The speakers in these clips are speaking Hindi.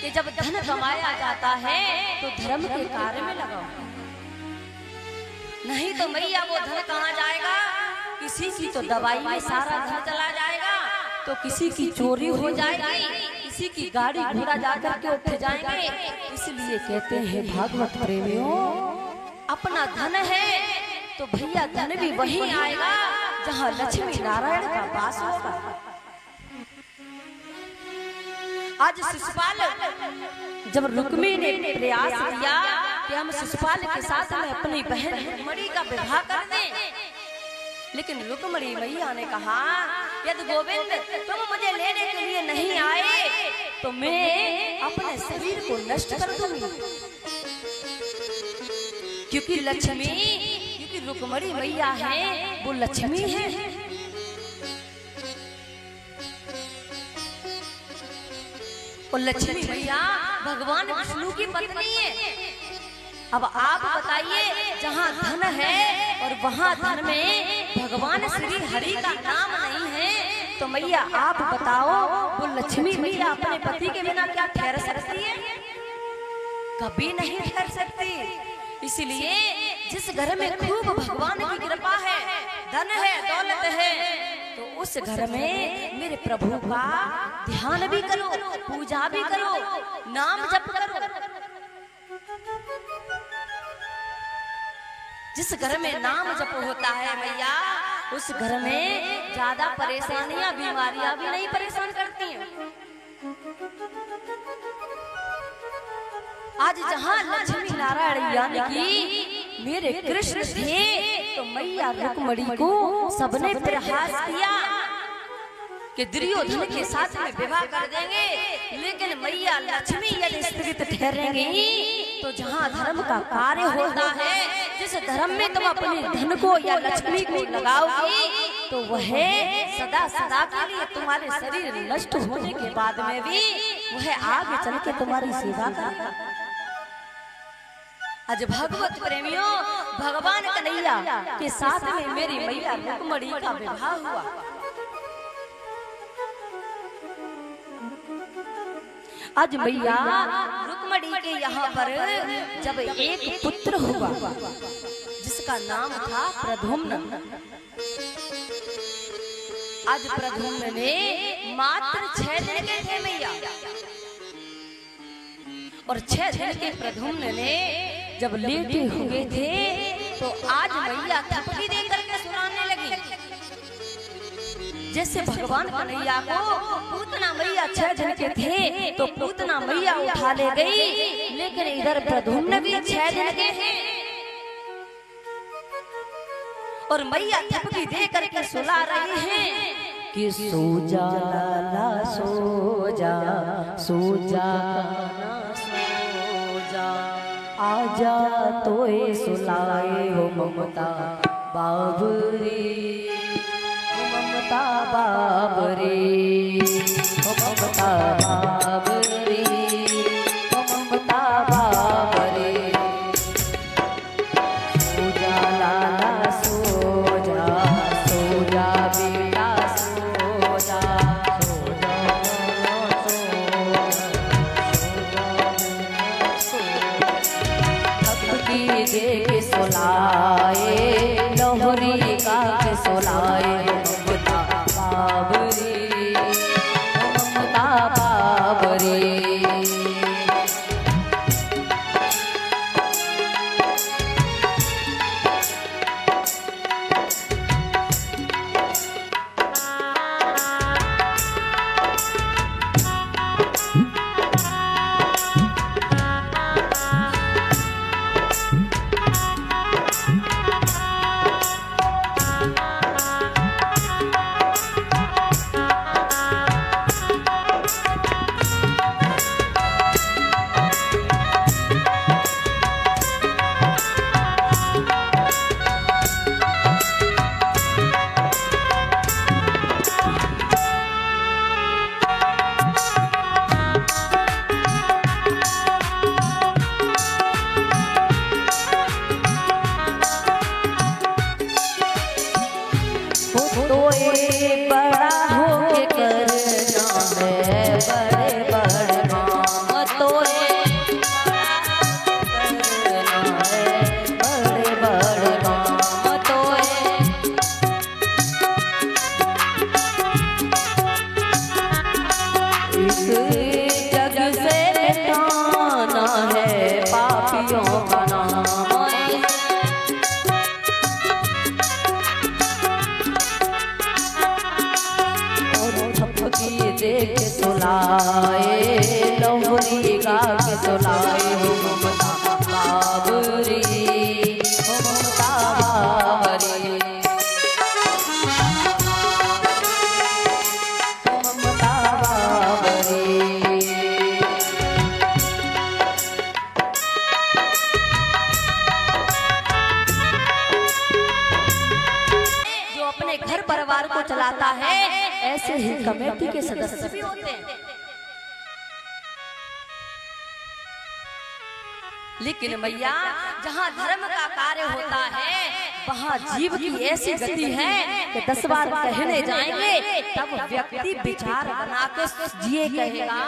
कि जब धन कमाया जाता है तो धर्म के कार्य में लगाओ, नहीं तो मैया वो धन कहाँ जाएगा। किसी की तो दवाई में सारा धन चला जाएगा, तो किसी की चोरी हो जाएगी, किसी की गाड़ी घोड़ा जाकर के उठ जाएंगे। इसलिए कहते हैं भागवत प्रेमियों, अपना धन है तो भैया धन भी वहीं आएगा जहाँ लक्ष्मी नारायण का वास होगा। आज शिशुपाल जब रुक्मी ने प्रयास किया कि हम शिशुपाल के साथ में अपनी बहन रुक्मणी का विवाह कर दें, लेकिन रुक्मणी मैया ने कहा यदि गोविंद तुम मुझे लेने के लिए नहीं आए तो मैं अपने शरीर को नष्ट कर दूंगी, क्योंकि रुक्मणी मैया है वो लक्ष्मी है। और लक्ष्मी मैया भगवान विष्णु की पत्नी है। अब आप बताइए, जहाँ धन है और वहाँ धन में भगवान श्री हरि का नाम नहीं है, तो मैया आप बताओ वो लक्ष्मी मैया अपने पति के बिना क्या ठहर सकती है? कभी नहीं ठहर सकती। इसलिए जिस घर में खूब भगवान की कृपा है, धन है, दौलत है, तो उस घर में मेरे प्रभु का ध्यान भी करो, पूजा भी करो, नाम जप करो। जिस घर में नाम जप होता है मैया, उस घर में ज्यादा परेशानियां, बीमारियां भी नहीं परेशान करती हैं। आज जहाँ लक्ष्मी नारायण यानी कि मेरे कृष्ण थे, तो मैया रुक्मणी को सबने प्रयास किया कि दुर्योधन के साथ में विवाह कर देंगे, लेकिन मैया लक्ष्मी यदि स्थित ठहरेंगी तो जहाँ धर्म का कार्य होता है, जिस धर्म में तुम अपने धन को या लक्ष्मी को लगाओगी, तो वह सदा सदा के लिए तुम्हारे शरीर नष्ट होने के बाद में भी वह आगे चल के तुम्हारी सेवा करेगा। आज भगवत प्रेमियों, भगवान कन्हैया के साथ में मेरी मैया रुक्मणी का विवाह हुआ। आज मैया रुक्मणी के यहाँ पर जब एक पुत्र हुआ जिसका नाम था प्रद्युम्न। आज प्रद्युम्न ने मात्र 6 दिन के थे मैया, और 6 दिन के प्रद्युम्न ने जब लेटे हुए थे तो आज मैया थपकी दे करके सुनाने लगी, जैसे भगवान कन्हैया को पूतना मैया 6 दिन के थे तो पूतना मैया उठा ले गई, लेकिन इधर प्रद्युम्न भी 6 दिन के हैं और मैया थपकी दे करके सुला रही हैं कि सो जा लाला सो जा, सो जा आजा तोए सुलाए हो ममता बाबरी, हो ममता बाबरी, हो ममता बाबरी, हो ममता बाबरी। सो जा लाला सो जा, सो जा बेटा सो जा, सो दे के सुलाए, लोहरी का के सुलाए, ममता बाबरी, ममता बाबरी। ऐसे ही कमेटी के सदस्य भी होते हैं। लेकिन मैया जहाँ धर्म का कार्य होता है वहाँ जीव की ऐसी गति है कि 10 बार कहने जाएंगे तब व्यक्ति विचार बना के जिए कहेगा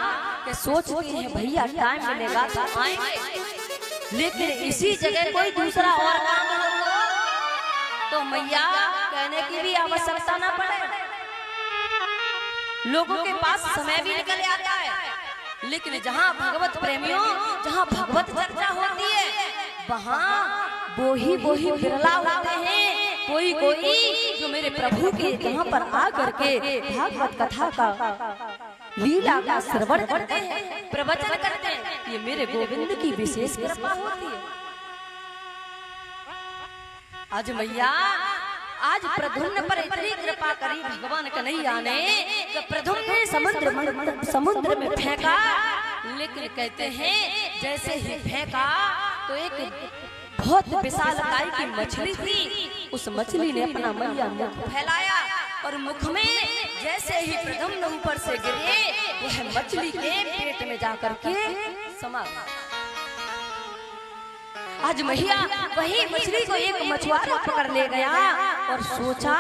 कि सोचती है भैया टाइम मिलेगा तो आएंगे। लेकिन इसी जगह कोई दूसरा और काम हो तो मैया कहने की भी आवश्यकता ना पड़े, लोगों के पास समय भी निकल आता है। लेकिन जहाँ भगवत प्रेमियों, जहाँ भगवत चर्चा होती है वहाँ वो ही बिरला होते हैं। कोई जो मेरे प्रभु के यहाँ पर आकर के भागवत कथा का लीला का श्रवण करते हैं, प्रवचन करते हैं। ये मेरे गोविंद की विशेष कृपा होती है। आज मैया आज प्रद्युम्न पर इतनी कृपा करी भगवान कन्हैया ने कि प्रद्युम्न ने समुद्र में फेंका। लेकिन कहते हैं जैसे ही फेंका तो एक बहुत विशालकाय की मछली थी, उस मछली ने अपना मैया मुख फैलाया और मुख में जैसे ही प्रद्युम्न ऊपर से गिरे वह मछली के पेट में जाकर के समा। आज मैया वही मछली को एक मछुआरा पकड़ ले गया और सोचा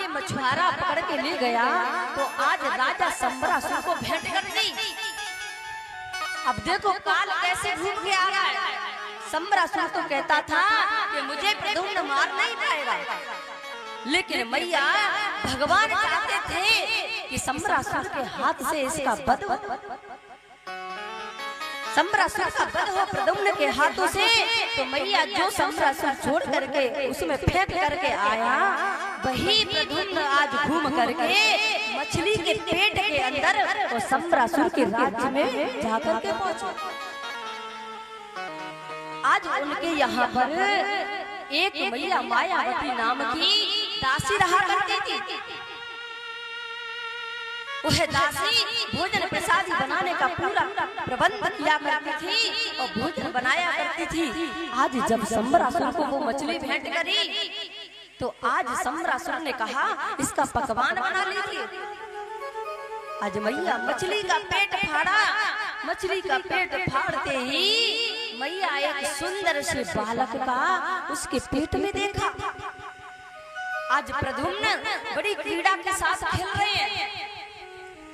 ये मछुआरा पकड़ के ले गया तो आज राजा शंबरासुर को भेंट कर दी। अब देखो काल कैसे घूम के आ रहा है। शंबरासुर तो कहता था कि मुझे प्रद्युम्न मार नहीं पाएगा, लेकिन मैया भगवान चाहते थे कि शंबरासुर के हाथ से इसका वध शंबरासुर का वध हो प्रद्युम्न के हाथों से। तो मैया जो शंबरासुर छोड़ करके उसमें फेंक करके आया वही प्रद्युम्न आज घूम करके मछली के पेट के अंदर और शंबरासुर के राज्य में जाकर के पहुंचे। आज उनके यहाँ पर एक मैया मायावती नाम की दासी रहा करती थी। वह दासी भोजन प्रसादी बनाने का पूरा प्रबंध किया करती थी और भोजन बनाया करती थी। आज जब शंबरासुर को वो मछली भेंट करी तो आज शंबरासुर ने कहा इसका पकवान बना लीजिए। आज मैया मछली का पेट फाड़ा। मछली का पेट फाड़ते ही मैया एक सुंदर से बालक का उसके पेट में देखा। आज प्रद्युम्न बड़ी क्रीड़ा के साथ खेल रहे हैं,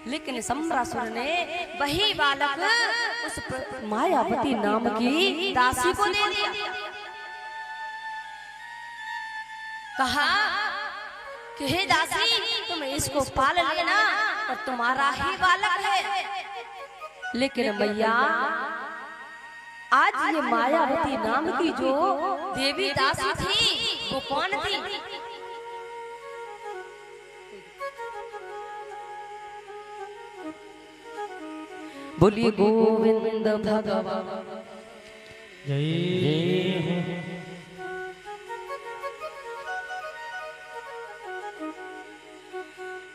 लेकिन शंबरासुर ने वही बालक उस मायावती नाम की दासी को दे दिया। कहा कि हे दासी तुम इसको पाल लेना और तुम्हारा ही बालक है। लेकिन मैया आज ये मायावती नाम की जो देवी दासी थी वो कौन थी? बोलिए गोविंद भगवान जय।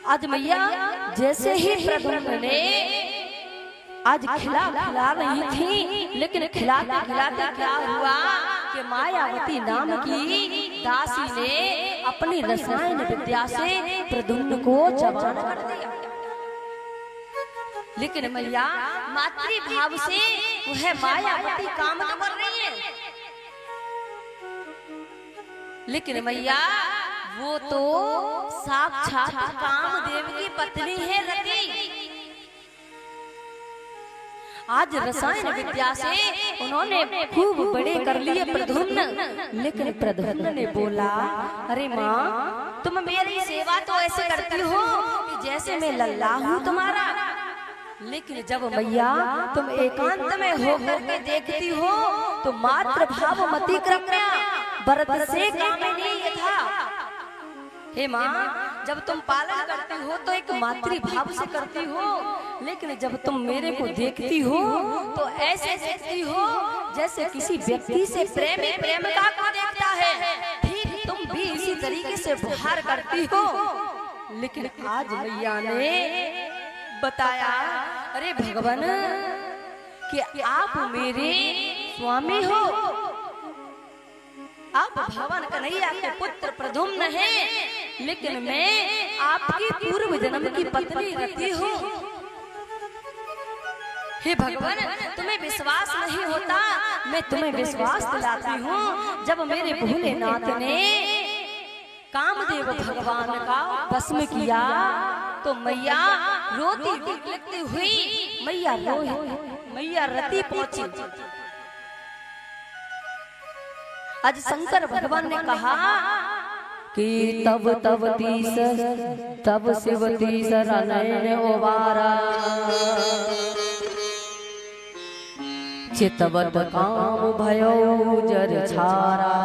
आज मैया जैसे ही प्रद्युम्न ने आज खिला रही थी, लेकिन खिलाते खिलाते क्या हुआ कि मायावती नाम की दासी ने अपनी रसायन विद्या से प्रद्युम्न को जवान कर दिया। लेकिन मैया मातृभाव से वह मायावती काम तो कर रही है, लेकिन मैया वो तो साक्षात कामदेव की पत्नी है रति। आज रसायन विद्या से उन्होंने खूब बड़े कर लिए प्रद्युम्न, लेकिन प्रद्युम्न ने बोला अरे माँ तुम मेरी सेवा तो ऐसे करती हो कि जैसे मैं लल्ला हूँ तुम्हारा, लेकिन जब मैया तुम एकांत में होकर के देखती हो तो मात्र भाव मति क्रम्या भरत से कामिनी यथा। हे माँ जब तुम पालन करती हो तो एक मातृभाव से करती हो, लेकिन जब तुम मेरे को देखती हो तो ऐसे देखती हो जैसे किसी व्यक्ति से प्रेमी प्रेमिका को देखता है, ठीक तुम भी इसी तरीके से व्यवहार करती हो। लेकिन आज मैया ने बताया अरे भगवान कि आप मेरे स्वामी हो, आप भगवान कन्हैया के पुत्र प्रद्युम्न हैं, लेकिन मैं आपकी पूर्व जन्म की पत्नी रति हूँ। हे भगवान, तुम्हें विश्वास नहीं होता, मैं तुम्हें विश्वास दिलाती हूँ। जब मेरे भोलेनाथ ने कामदेव भगवान का भस्म किया तो मैया रोती बिलखती हुई मैया रति पहुंची। आज शंकर भगवान ने कहा कि तब शिव तीसरा नयन ओवारा, चितवत काम भयो जर छारा।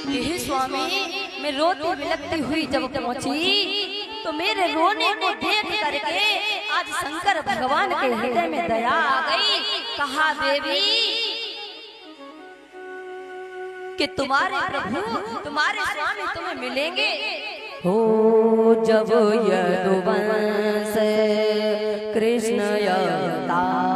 हे स्वामी, मैं रोती बिलखती हुई जब पहुंची तो मेरे रोने को देख करके आज शंकर भगवान के हृदय में दया आ गई। कहा देवी कि तुम्हारे प्रभु, तुम्हारे स्वामी तुम्हें मिलेंगे। हो जब यदुवंश कृष्ण अवतारा,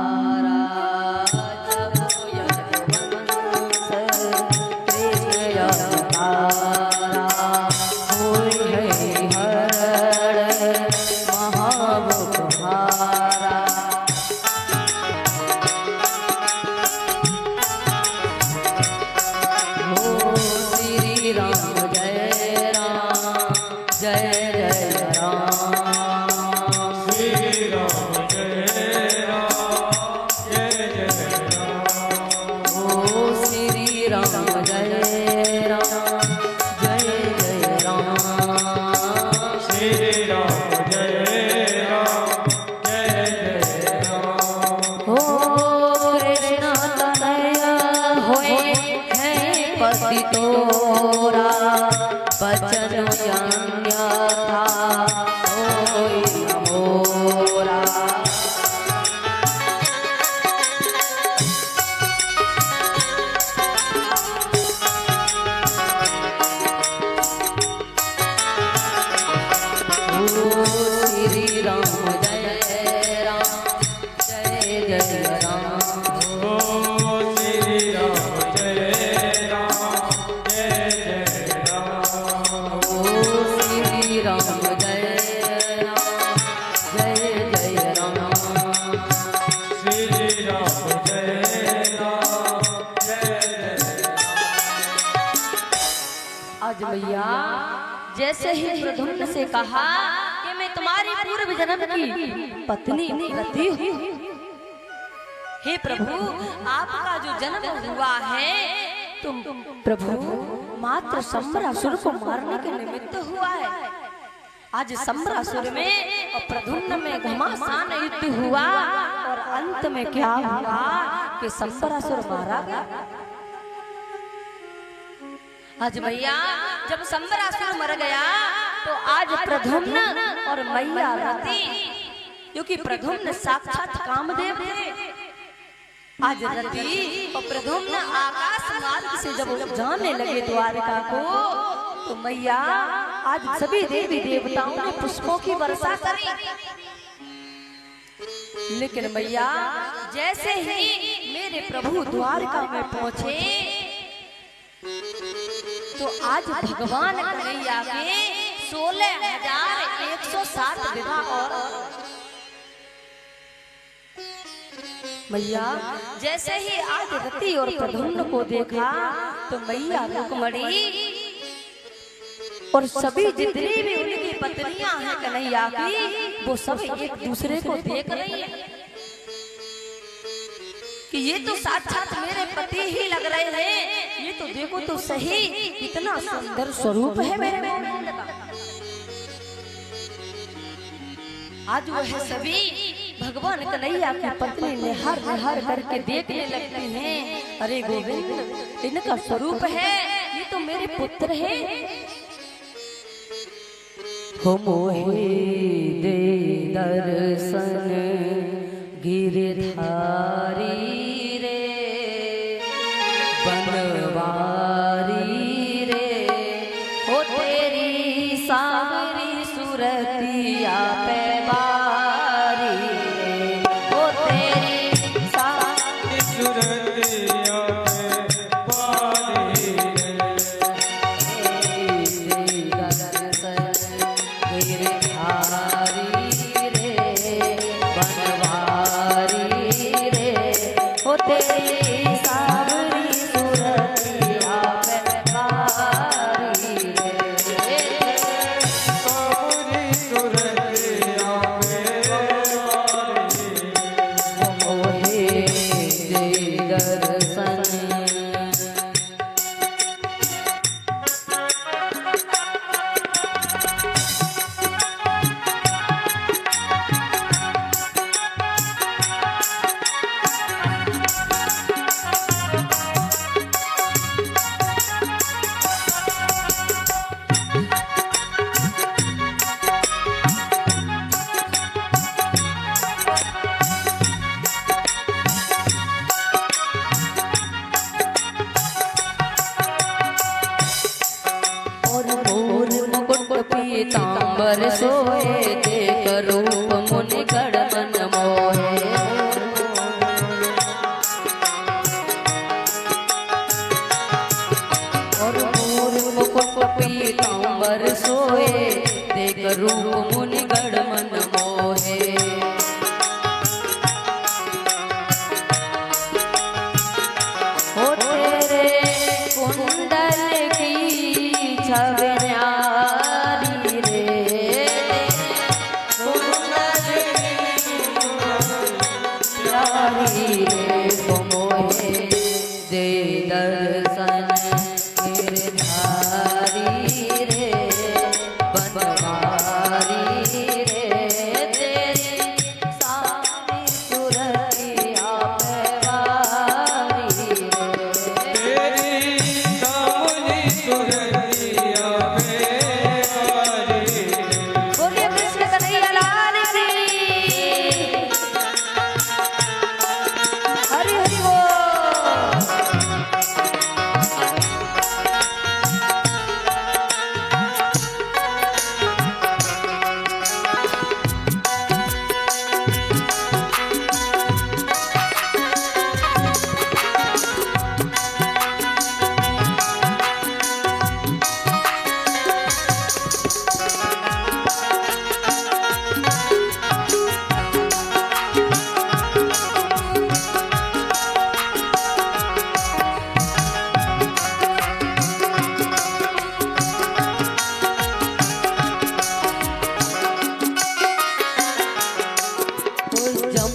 जैसे ही प्रद्युम्न से कहा कि मैं तुम्हारी पूर्व जन्म की पत्नी रति हूँ। हे प्रभु, आपका जो जन्म हुआ है तुम प्रभु मात्र सम्रासुर को मारने के निमित्त हुआ है। आज सम्रासुर में और प्रद्युम्न में घमासान युद्ध हुआ और अंत में क्या हुआ कि सम्रासुर मारा गया। आज भैया जब सम्रासुर मर गया तो आज प्रद्युम्न और मैया रति, क्योंकि प्रद्युम्न साक्षात कामदेव थे, आज रति और प्रद्युम्न आकाश मार्ग से जब जाने लगे द्वारिका को तो मैया आज सभी देवी देवताओं ने पुष्पों की वर्षा करी। लेकिन मैया जैसे ही मेरे प्रभु द्वारिका में पहुंचे तो आज भगवान कन्हैया के 16,107 विवाह और मैया जैसे ही आज रति और प्रद्युम्न को देखा तो मैया रुक्मणी और सभी जितनी भी उनकी पत्नियां हैं कन्हैया की, वो सब एक दूसरे को देख रही है कि ये तो साक्षात मेरे पति ही लग रहे हैं। ये तो देखो तो सही कितना सुंदर स्वरूप है मेरे गोविंद का। आज वह सभी भगवान कन्हैया की पत्नी निहार निहार करके देखने लगते हैं, अरे गोविंद इनका स्वरूप है, ये तो मेरे पुत्र है। हो मोहे दे दर्शन गिरधारी रे बनवारी रे, हो तेरी सावरी सुरतिया पे बारी रे, हो तेरी सावरी सुरतिया पे बारी रे। पीताम्बर सोए देख रूप मुनि गण मन मोहे। और मोर मुकुट पीताम्बर सोए देख रूप मुनि गण मन मोहे। ओ तेरे कुंडल की छवि न्यारी रे, कुंडल न्यारी रे को मोहे दे दर्शन गिरधारी रे बनवारी रे तेरी सारी सुरतिया पैवारी रे। तेरी सावली सुरतिया पैवारी रे। बोलिए कृष्ण कन्हैया लाल की। हरि हरि बोल।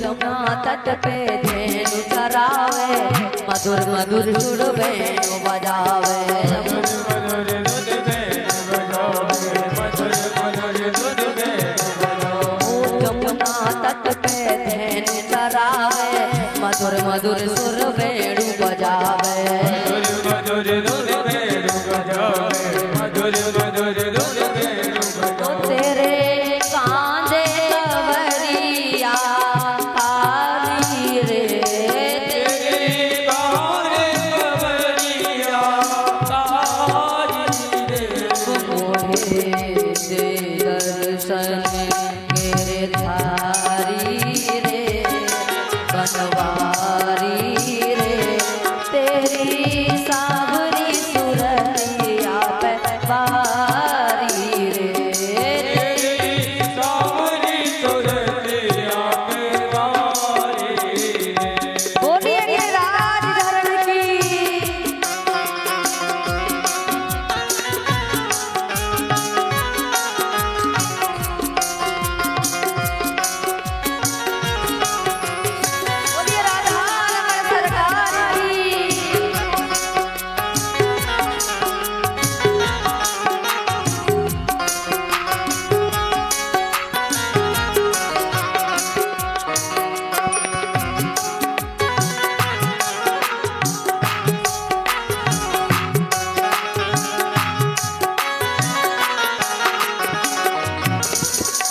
जमुना तट पे धेनु चरावे मधुर मधुर सुर वेणु बजावे। जमुना तट पे धेनु चरावे मधुर मधुर सुर वेणु बजावे। तेरे कांधे कवरिया काली रे, तेरे कांधे कवरिया काली रे। मोहे दे दर्शन गिरधारी रे बनवारी रे तेरी सावरी सुरतिया पैवारी रे। तेरी सावली सुरतिया पैवारी रे। बोलिए गिरिराज धरण की। बोलिए राधा रमण सरकार की।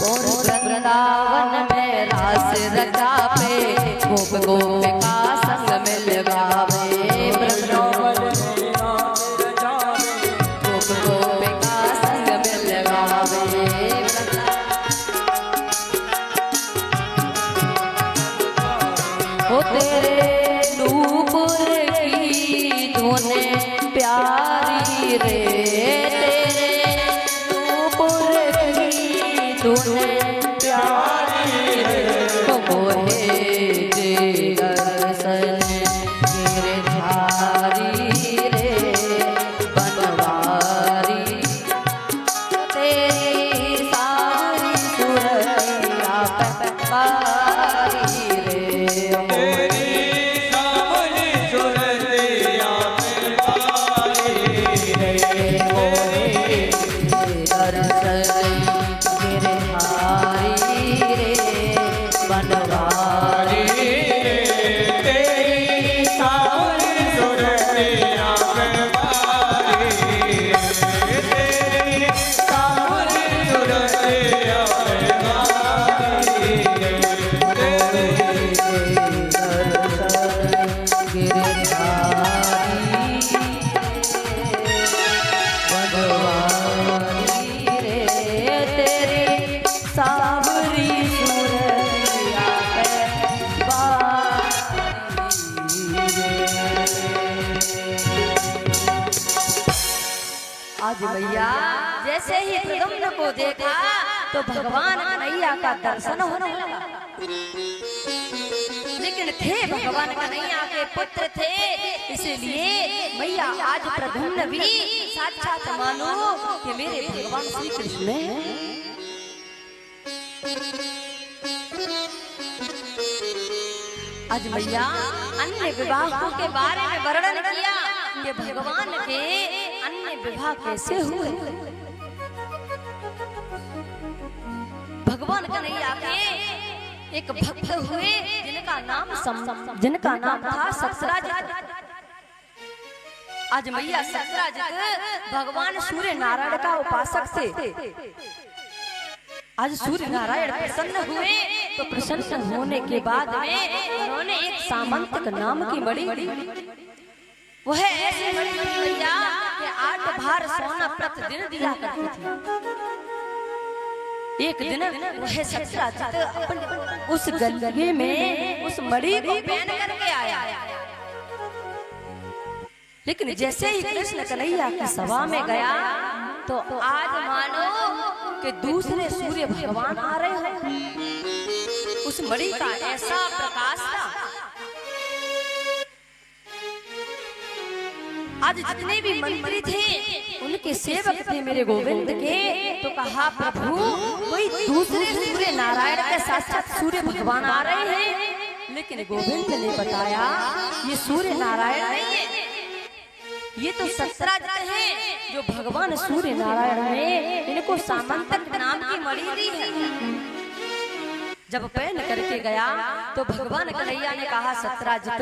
और वृंदावन में रास रचा पे गोप गोप का संग मिल गावे। वृंदावन में गोप गोप का संग मिल गावे। ओ तेरे नूपुर की धुन प्यारी रे, तेरे नूपुर की धुन प्यारी रे मोहे दे दर्शन गिरधारी रे बनवारी तेरी सारी सुरतिया पैवारी रे। तेरी आज भैया जैसे ही प्रद्युम्न को देखा तो भगवान कन्हैया का दर्शन होने लगा। लेकिन थे भगवान कन्हैया के पुत्र थे, इसलिए मैया आज प्रद्युम्न भी साक्षात मानो कि मेरे भगवान श्री कृष्ण हैं। आज मैया अन्य विवाहों के बारे में वर्णन किया कि भगवान के अन्य विवाह कैसे हुए। भगवान कन्हैया के एक भक्त हुए जिनका नाम था सत्यराजित। आज मैया सत्यराजित भगवान सूर्य नारायण का उपासक थे। आज सूर्य नारायण प्रसन्न हुए, तो प्रसन्न होने के बाद में उन्होंने एक सामंतक नाम की मणि, वह ऐसे मणि भैया कि 8 भार सोना प्रतिदिन दिया करती थी। एक दिन वह सत्यराजित अपने उस गलगे में उस मणि को पहन करके आया। लेकिन जैसे ही कृष्ण कन्हैया की सभा में गया तो आज मानो कि दूसरे सूर्य भगवान आ रहे हैं। उस मणि का ऐसा प्रकाश था। आज जितने भी मंत्री थे उनके सेवक थे मेरे गोविंद के, तो कहा प्रभु कोई दूसरे सूर्य नारायण के साक्षात सूर्य भगवान आ रहे हैं। लेकिन गोविंद ने बताया ये सूर्य नारायण नहीं है, ये तो सत्यराजित हैं जो भगवान सूर्य नारायण ने इनको सामंतक नाम की मणि दी है। जब पहन करके गया तो भगवान कन्हैया ने कहा सत्यराजित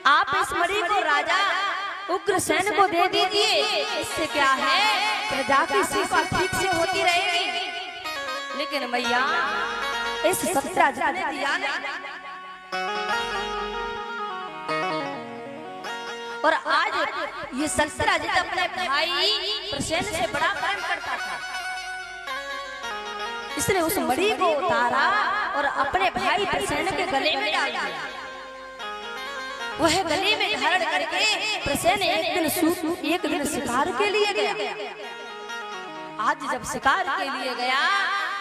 आप इस मणि को राजा उग्रसेन को दे दीजिए, इससे क्या है प्रजा की सेवा ठीक से होती रहेगी। लेकिन मैया इस सत्यराजित ने दिया नहीं। और आज ये सत्यराजित अपने भाई प्रसेन से बड़ा प्रेम करता था, इसने उस मणि को उतारा और अपने भाई प्रसेन के गले में डाल दिया। वह गले में धारण करके प्रसेन एक दिन शिकार के लिए गया। आज जब शिकार के लिए गया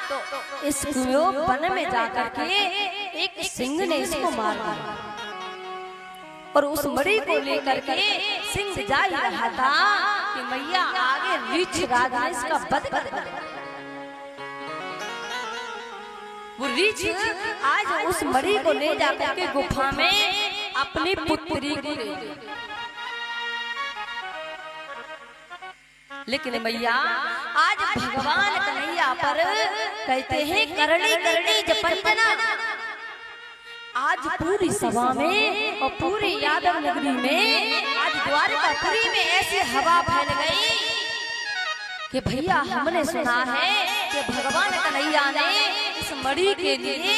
तो इस वन में जाकर के एक सिंह ने इसको मार दिया और उस मणि को लेकर के सिंह जा ही रहा था कि मैया आगे रीछ राज ने इसका वध कर दिया। वो रीछ आज उस मणि को ले जाकर के गुफा में अपनी पुत्री को ले गई। लेकिन मैया आज भगवान कन्हैया पर कहते हैं करणी करणी जपंजना। आज पूरी सभा में और पूरी यादव नगरी में आज द्वारकापुरी में ऐसी हवा फैल गई कि भैया हमने सुना है कि भगवान कन्हैया ने इस मणि के लिए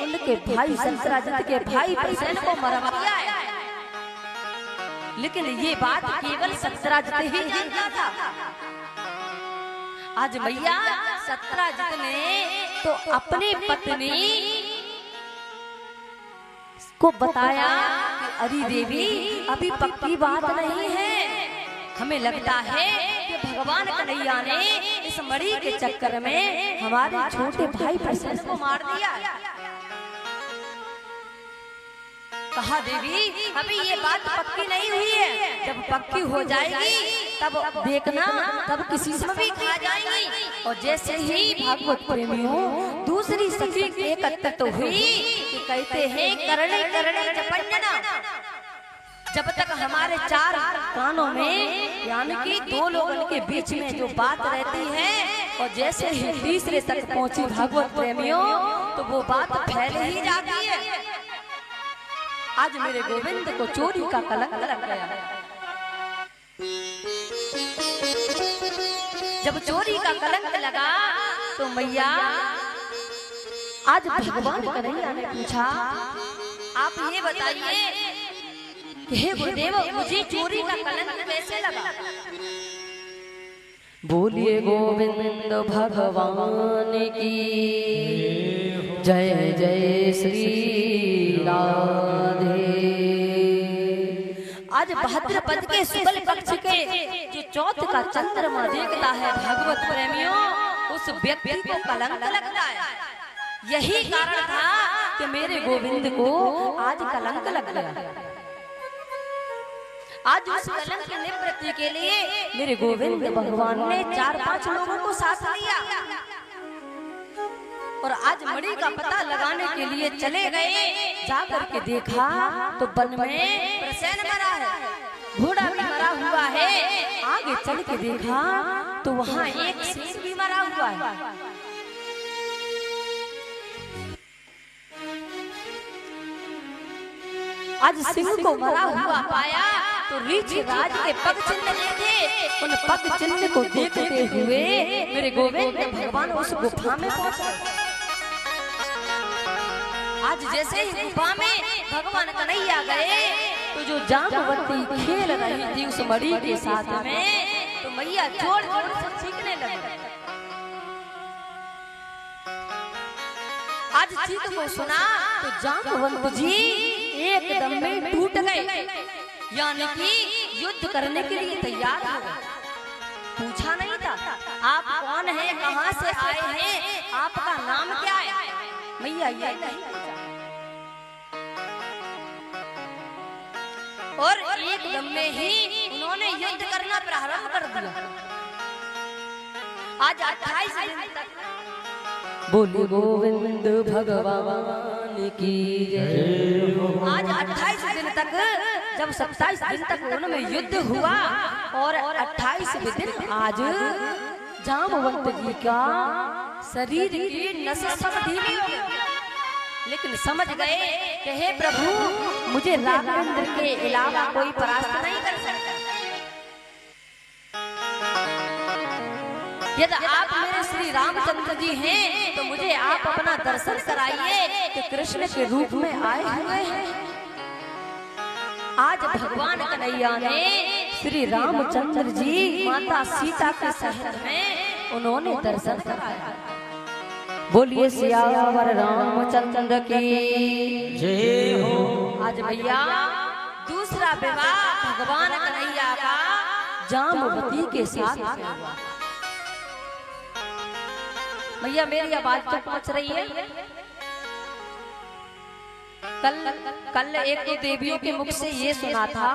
उनके भाई सत्यराजित के भाई प्रसेन को मरवा दिया है। लेकिन ये बात केवल सत्यराजित ही जानता था। आज मैया सत्यराजित ने तो अपनी पत्नी को बताया कि अरे देवी अभी पक्की बात नहीं है, हमें लगता है कि भगवान कन्हैया ने इस मणि के चक्कर में हमारे छोटे भाई प्रसेन को मार दिया। कहा देवी अभी ये बात पक्की नहीं हुई है, जब पक्की हो जाएगी तब देखना, तब किसी से भी खा जाएंगी। और जैसे ही भागवत प्रेमियों दूसरी सखी एकत्रित तो हुई कि कहते हैं करणी करणी जपंजना। जब तक हमारे 4 कानों में यानी कि 2 लोगों के बीच में जो बात रहती है और जैसे ही तीसरे तक पहुंची भागवत प्रेमियों तो वो बात फैल ही जाती है। आज मेरे गोविंद को चोरी का कलंक लग गया। जब चोरी का कलंक लगा तो मैया आज भगवान कन्हैया ने पूछा आप ये बताइए कि हे गुरुदेव मुझे चोरी का कलंक कैसे लगा। बोलिए गोविंद भगवान की जय जय श्री राधे। आज भाद्रपद के शुक्ल पक्ष के जो चौथ का चंद्रमा देखता है भागवत प्रेमियों, उस व्यक्ति को कलंक लगता है। यही कारण था कि मेरे गोविंद को आज कलंक लग गया। आज उस कलंक की निवृत्ति के लिए मेरे गोविंद भगवान ने 4-5 लोगों को साथ लिया और आज मणि का पता लगाने के लिए चले गए। जाकर के देखा तो वन में प्रसेन मरा है, घोड़ा भी मरा हुआ है। आगे चल के देखा तो वहाँ एक सिंह भी मरा हुआ है। आज सिंह को मरा हुआ पाया तो रीछ राज के पग चिन्ह देखे। उन पग चिन्ह को देखते हुए मेरे गोविंद भगवान उस गुफा में पहुंच गए। आज जैसे ही गुफा में भगवान कन्हैया गए तो जो जामवती खेल रही थी उस मणि के साथ में, तो मैया जोर जोर से चीखने लगी। आज चीख को सुना तो जामवंत जी एकदम में टूट गए, यानी कि युद्ध करने के लिए तैयार हो गए। पूछा नहीं था आप कौन है, कहां से आए हैं, आपका नाम क्या है। मैया ये नहीं और एकदम में ही उन्होंने युद्ध करना प्रारंभ कर दिया। आज 28 दिन तक बोले गोविंद भगवान की जय। आज 28 दिन तक, जब 27 दिन तक उनमें युद्ध हुआ और 28वें दिन आज जामवंत जी का शरीर की नसें सब ढीली हो गई। लेकिन समझ गए कि हे प्रभु, मुझे राघवेंद्र के अलावा कोई परास्त नहीं कर सकता। यदि आप मेरे श्री रामचंद्र जी हैं तो मुझे आप अपना दर्शन कराइए कि कृष्ण के रूप में आए हुए हैं। आज भगवान कन्हैया ने श्री रामचंद्र जी माता सीता के शहर में उन्होंने दर्शन कराया। बोलिए सियावर रामचंद्र की जय हो। आज भैया दूसरा विवाह भगवान कन्हैया का जामवती के साथ हुआ। भैया मेरी आवाज तो पहुंच रही है। कल एक दो देवियों के मुख से ये सुना था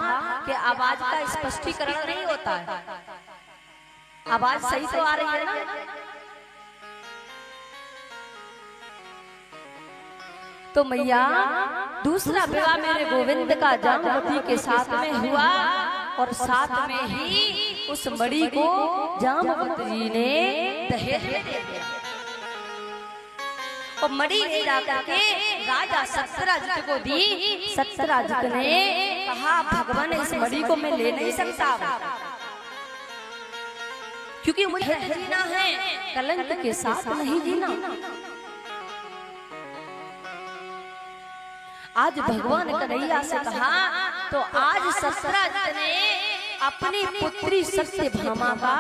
कि आवाज का स्पष्टीकरण नहीं होता है। आवाज सही तो आ रही है ना? तो मैया दूसरा विवाह मेरे गोविंद का जामवती के साथ में हुआ और साथ में ही उस मणि को जामवती जी ने दहेज में दे दिया। और मणि ले जाकर के राजा सत्यराजित को दी। सत्यराजित ने कहा भगवान इस मणि को मैं ले नहीं सकता, क्योंकि मुझे जीना है, कलंक के साथ नहीं जीना। आज भगवान कन्हैया से कहा तो आज सत्यराजित ने अपनी पुत्री सत्यभामा का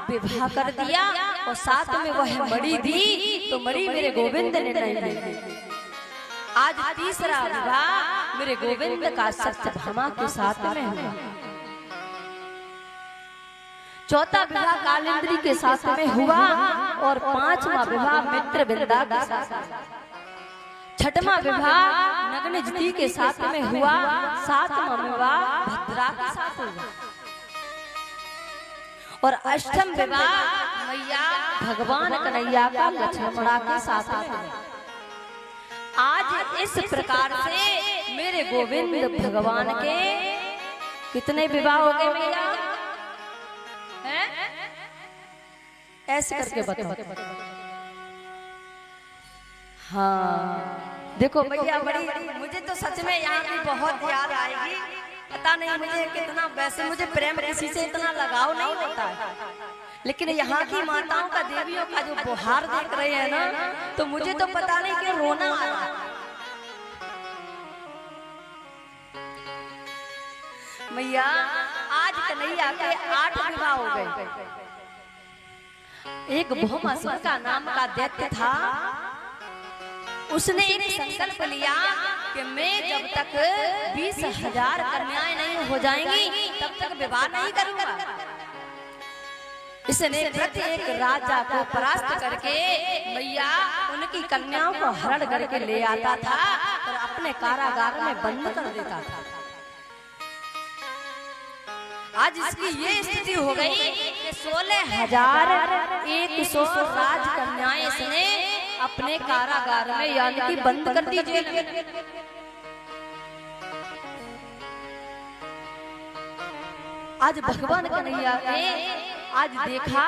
विवाह कर दिया और साथ में वह मणि दी। तो मणि मेरे गोविंद ने नहीं दी। आज तीसरा विवाह मेरे गोविंद का सत्यभामा के साथ में हुआ। चौथा विवाह कालिंदी के साथ में हुआ और 5वां विवाह मित्रविंदा के साथ। छठवां विवाह नग्नजती के साथ में हुआ। 7वां विवाह भद्रा के साथ हुआ और 8वां विवाह मैया भगवान कन्हैया का लक्ष्मणा के साथ हुआ। आज इस प्रकार से मेरे गोविंद भगवान के कितने विवाह हो गए मैया? ऐसे करके बताओ। हाँ देखो भैया, बड़ी मुझे तो सच में यहाँ की बहुत याद आएगी। पता नहीं मुझे कितना, वैसे मुझे प्रेम किसी से इतना लगाव नहीं होता है, लेकिन यहाँ की माताओं का, देवियों का जो बुहार देख रहे हैं ना, तो मुझे तो पता नहीं कि रोना आ रहा है। मैया आज कन्हैया के 8 विवाह हो गए। एक भौमासुर का नाम का दैत्य था। उसने एक संकल्प लिया कि मैं जब तक 20,000 कन्याएं नहीं हो जाएंगी तब तक विवाह नहीं करूंगा। इसने प्रत्येक राजा को परास्त करके मैया उनकी कन्याओं को हरण करके ले आता था और अपने कारागार में बंद कर देता था। आज इसकी ये स्थिति हो गई कि 16,100 राजकन्याएं इसने अपने कारागार में यानी कि बंद कर दी जेल में। आज भगवान कन्हैया ने आज देखा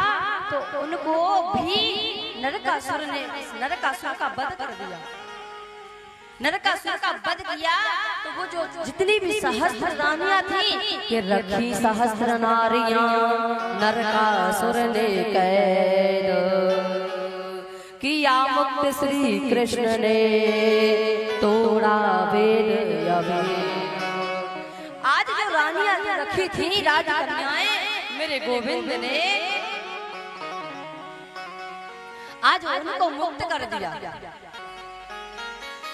तो उनको भी नरकासुर का वध कर दिया। नरकासुर का वध किया तो वो जो जितनी भी सहस्त्र रानियां थी कि रखी सहस्त्र नारियां नरकासुर ने कैद, किया मुक्त श्री कृष्ण ने तोड़ा वेद अभेद। आज जो रानियां रखी थी राजकन्याएं मेरे गोविंद ने आज उनको मुक्त कर दिया।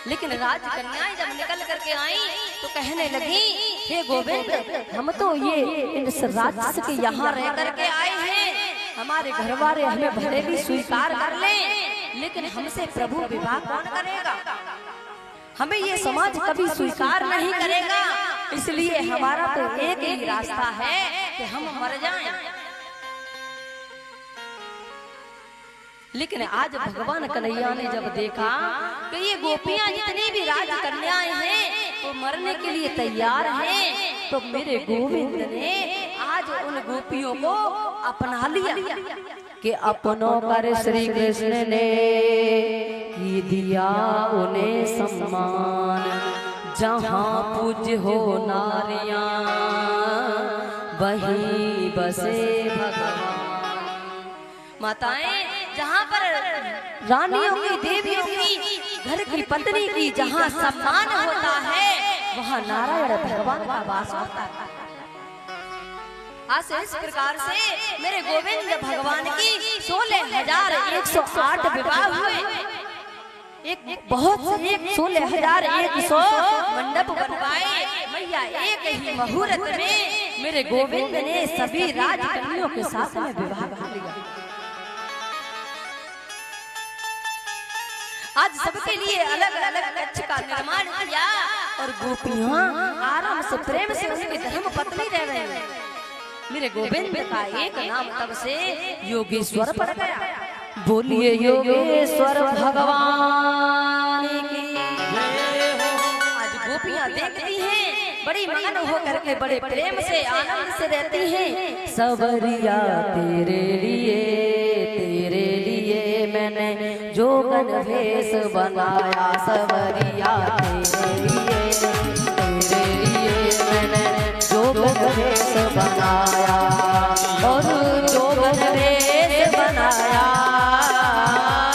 लेकिन राजकन्याएं जब निकल करके आई तो कहने लगी, हे गोविंद हम तो ये इस राक्षस के यहाँ रह करके आए हैं, हमारे घर वाले हमें भले भी स्वीकार कर लें लेकिन हमसे प्रभु विवाह कौन करेगा? हमें ये समाज कभी स्वीकार नहीं करेगा, इसलिए हमारा तो एक ही रास्ता है कि हम मर जाएं। लेकिन आज भगवान कन्हैया ने जब देखा कि ये गोपियां जितनी भी राजकन्याएं हैं वो मरने के लिए तैयार हैं, तो मेरे गोविंद ने आज उन गोपियों को अपना लिया कि अपनों कर श्री कृष्ण ने की दिया उन्हें सम्मान। जहाँ पूज्य हो नारियां वहीं बसे भगवान। माताएं जहाँ पर रानियों की देवियों की घर की पत्नी की जहाँ सम्मान होता है वहाँ नारायण भगवान का वास होता है। आज से इस प्रकार से मेरे गोविंद भगवान की 16,108 विवाह हुए। एक बहुत से 16,100 मंडप बनवाए। मैया एक ही मुहूर्त में मेरे गोविंद ने सभी राजकन्याओं के साथ में विवाह कर लिया। आज सबके लिए अलग अलग कक्ष का निर्माण किया और गोपियां आराम से प्रेम से उनकी धर्म पत्नी रह रहे हैं। मेरे गोविंद का एक नाम तब से योगेश्वर पड़ गया। बोलिए योगेश्वर भगवान की। आज गोपियां देखती हैं बड़ी मगन होकर के बड़े प्रेम से आनंद से रहती हैं। सवरिया तेरे लिए मैंने जोगन भेष बनाया। सवरिया तेरे लिए मैंने जोगन भेष बनाया और जोगन भेष बनाया।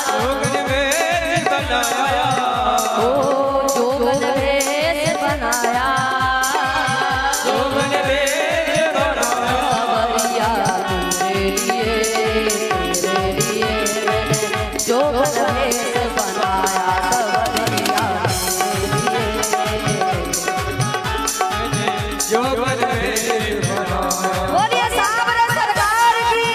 जोगन भेष बनाया ओ जोगन भेष बनाया। जोगन भेष बनाया। सवरिया तेरे लिए मैंने जोगन भेष बनाया। सवरिया जोगन भेष बनाया। बोलिए सावरे सरकार की।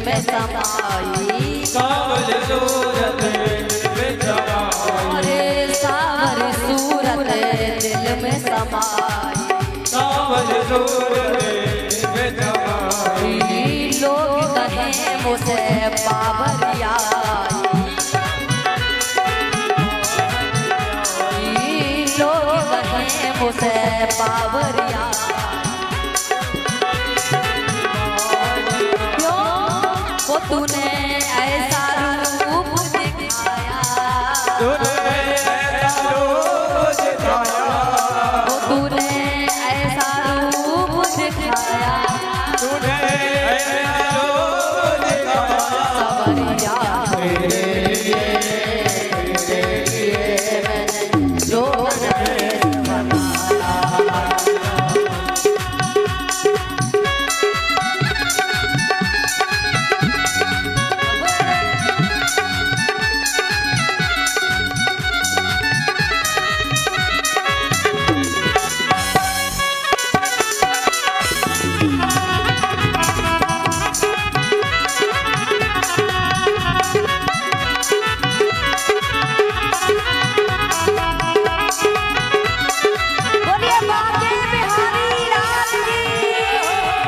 में समाई सावल सूरत में समाई अरे सावरी सूरत दिल में समाई सावल सूरत में समाई लोग कहे मुझे बाबरिया लोग कहे मुझे बाबरिया क्यों वो तूने ऐसा रूप दिखाया तूने ऐसा रूप दिखाया वो तूने ऐसा रूप दिखाया तूने ऐसा रूप दिखाया सवरिया मैंने जो बोलिए बाके बिहारी लाल की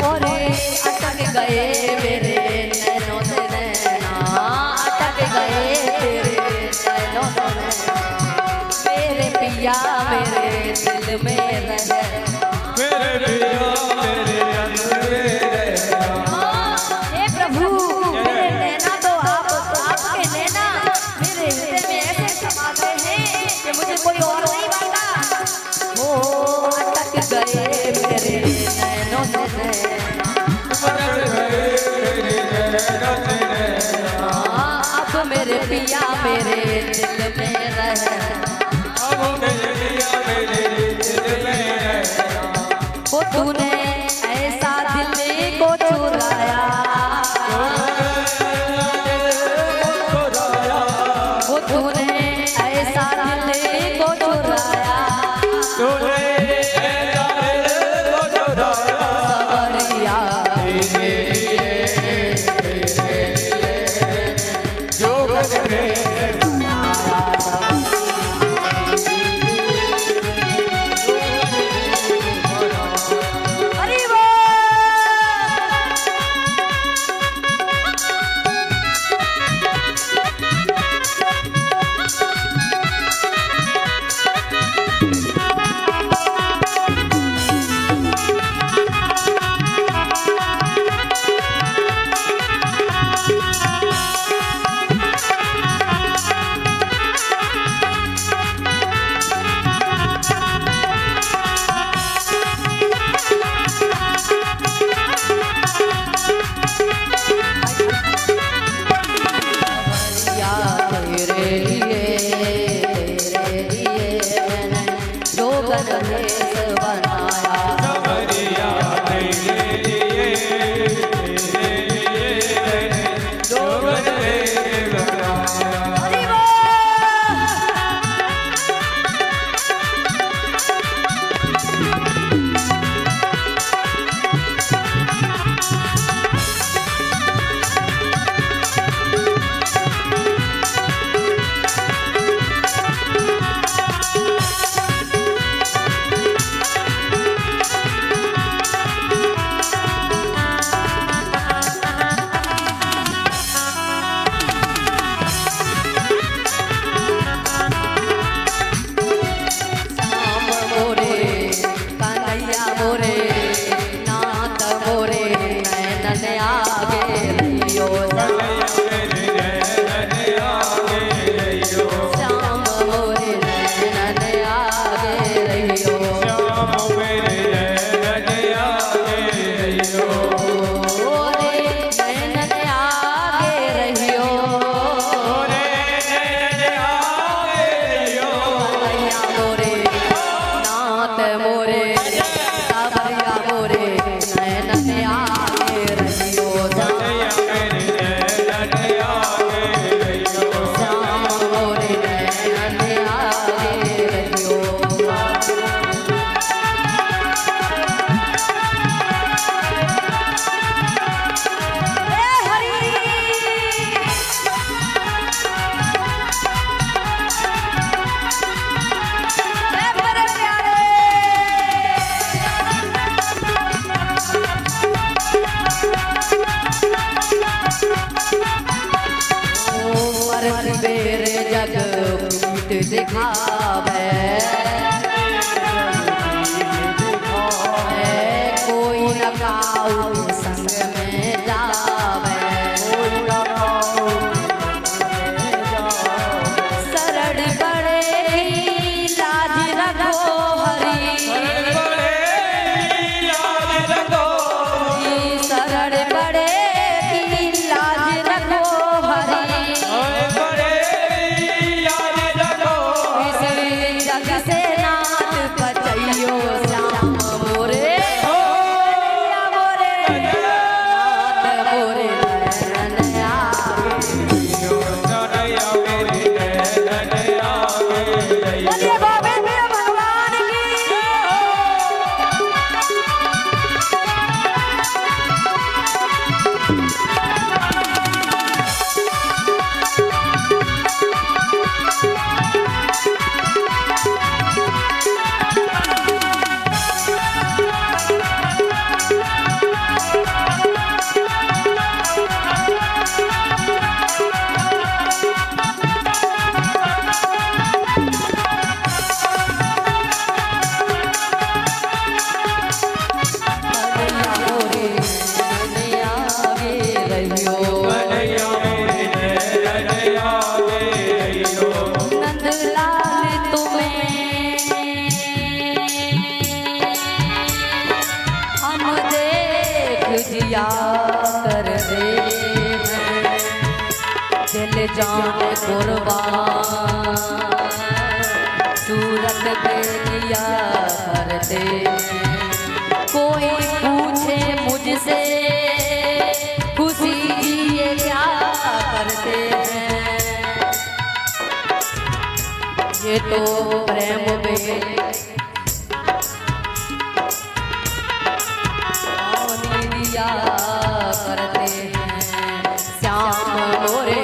ओरे अटक गए मेरे नैनों से नैना अटक गए तेरे नैनों से नैना मेरे पिया मेरे दिल में रहे मेरे पिया मेरे अंदर रहना हे प्रभु मेरे नैना तो आपके नैना मेरे हृदय में ऐसे समाते हैं कि मुझे कोई और नहीं बनता। ओ अटक गए मेरे नैनों से नैना मदद गए मेरे नैना से नैना अब मेरे पिया मेरे दिल में रहे अब मेरे पिया मेरे दिल में रहना वो तूने ऐसा दिल को चुराया वो तूने ऐसा दिल को चुराया तूने ऐसा दिल को चुराया सवरिया जो बदले दिखावे कोई न काऊ संग में जावे शरण बड़े लाज रखो हरी शरण बड़े की लाज रखो हरी इस जग से नाथ बचैयो श्याम मोरे मोरे नाथ मोरे नैनन आवे। बोलिए गोविंद भगवान की जिया कर दे दिल जान कुर्बान सूरत पे किया करते कोई पूछे मुझसे खुशी ये क्या करते हैं ये तो प्रेम में दिया करते हैं श्याम मोरे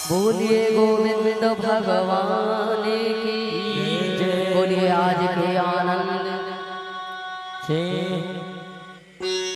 बोलिए गोविंद भगवान की, बोलिए आज के आनंद।